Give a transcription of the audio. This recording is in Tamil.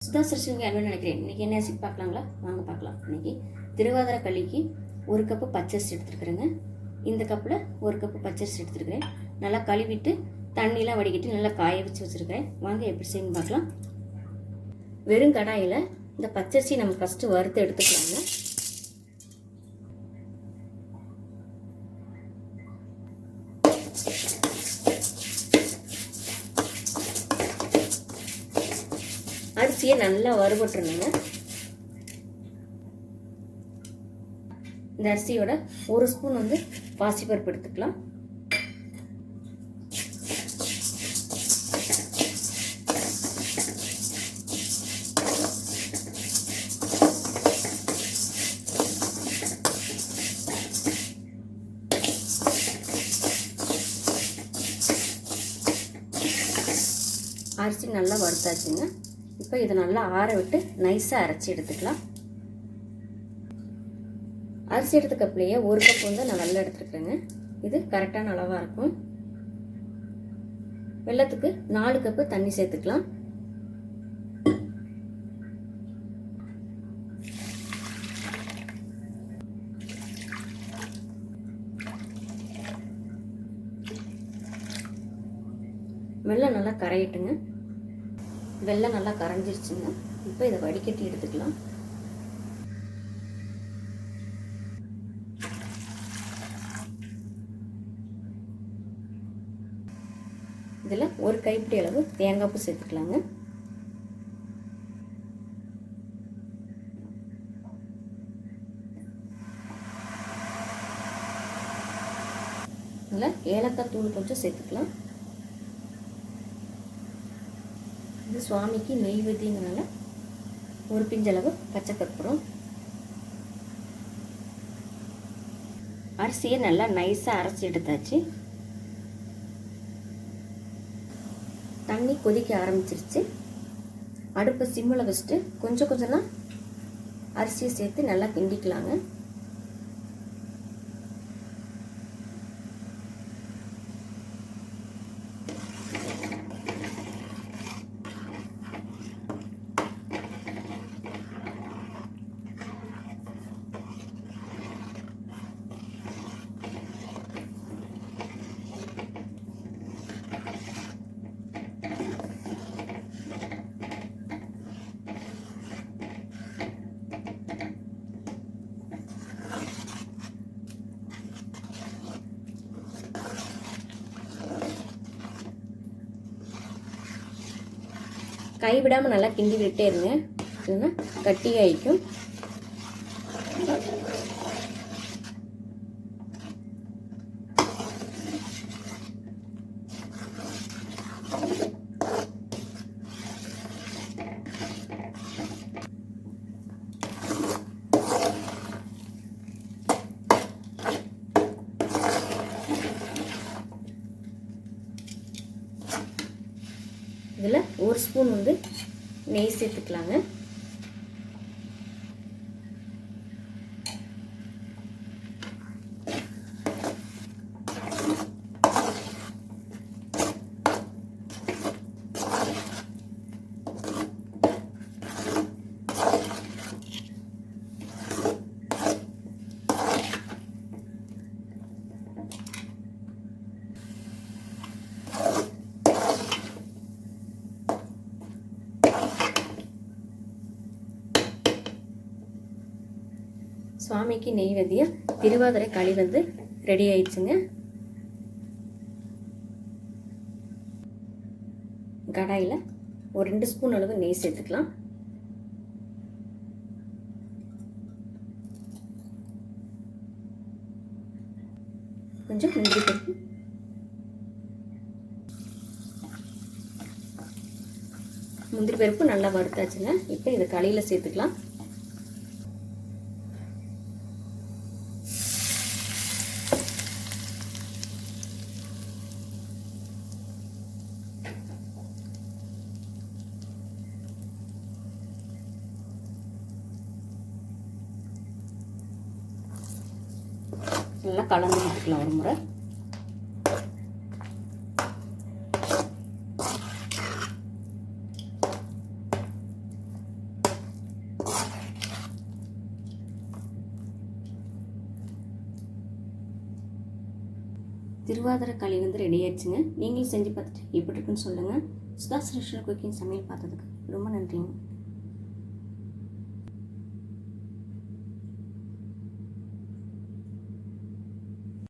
சுதா சிறுசுங்க அன்பு நினைக்கிறேன். இன்றைக்கி என்ன ரெசிபி பார்க்கலாங்களா? வாங்க பார்க்கலாம். இன்றைக்கி திருவாதிரை களிக்கு 1 கப்பு பச்சரிசி எடுத்துருக்குறேங்க. இந்த கப்பில் 1 கப்பு பச்சரிசி எடுத்துருக்கிறேன். நல்லா கழுவிட்டு தண்ணிலாம் வடிகட்டி நல்லா காய வச்சு வச்சுருக்கிறேன். வாங்க எப்படி செய்யணும் பார்க்கலாம். வெறும் கடாயில் இந்த பச்சரிசி நம்ம ஃபஸ்ட்டு வறுத்து எடுத்துக்கலாங்க. அரிசியை நல்லா வறுபட்டுருங்க. இந்த அரிசியோட 1 ஸ்பூன் பாசிப்பருப்பு எடுத்துக்கலாம். அரிசி நல்லா வறுத்தாச்சுங்க. இப்போ இதை நல்லா ஆற விட்டு நைஸாக அரைச்சி எடுத்துக்கலாம். அரிசி எடுத்த கப்லேயே 1 கப் நான் வெல்லம் எடுத்துருக்குறேங்க. இது கரெக்டான அளவாக இருக்கும். வெல்லத்துக்கு 4 கப்பு தண்ணி சேர்த்துக்கலாம். வெல்லம் நல்லா கரையட்டுங்க. வெல்லம் நல்லா கரைஞ்சிருச்சுங்க. இப்போ இதை வடிகட்டி எடுத்துக்கலாம். இதில் 1 கைப்பிடி அளவு தேங்காய் பூ சேர்த்துக்கலாங்க. இதில் ஏலக்காய் தூள் கொஞ்சம் சேர்த்துக்கலாம். இது சுவாமிக்கு நெய்வேத்தியங்கனால 1 பிஞ்சளவு பச்சை கற்பூரம். அரிசியை நல்லா நைஸாக அரைச்சி எடுத்தாச்சு. தண்ணி கொதிக்க ஆரம்பிச்சிருச்சு. அடுப்பை சிம்மில் வச்சுட்டு கொஞ்சம் கொஞ்சமாக அரிசியை சேர்த்து நல்லா கிண்டிக்கலாங்க. கைவிடாமல் நல்லா கிண்டி விட்டே இருங்க, இல்லைன்னா கட்டியாயிக்கும். இதில் 1 ஸ்பூன் நெய் சேர்த்துக்கலாங்க. சுவாமிக்கு நெய்வேத்தியம் திருவாதிரை களி ரெடி ஆயிடுச்சுங்க. கடாயில் ஒரு 2 ஸ்பூன் அளவு நெய் சேர்த்துக்கலாம். கொஞ்சம் முந்திரி பருப்பு, நல்லா வறுத்தாச்சுங்க. இப்போ இதை களியில் சேர்த்துக்கலாம். நல்லா கலந்து விட்டுக்கலாம் ஒரு முறை. திருவாதிரை களி வந்து ரெடி ஆயிடுச்சுங்க. நீங்களும் செஞ்சு பார்த்துட்டு எப்படி இருக்குன்னு சொல்லுங்கள். சுதா ஸ்பெஷல் குக்கிங் சமையல் பார்த்ததுக்கு ரொம்ப நன்றிங்க.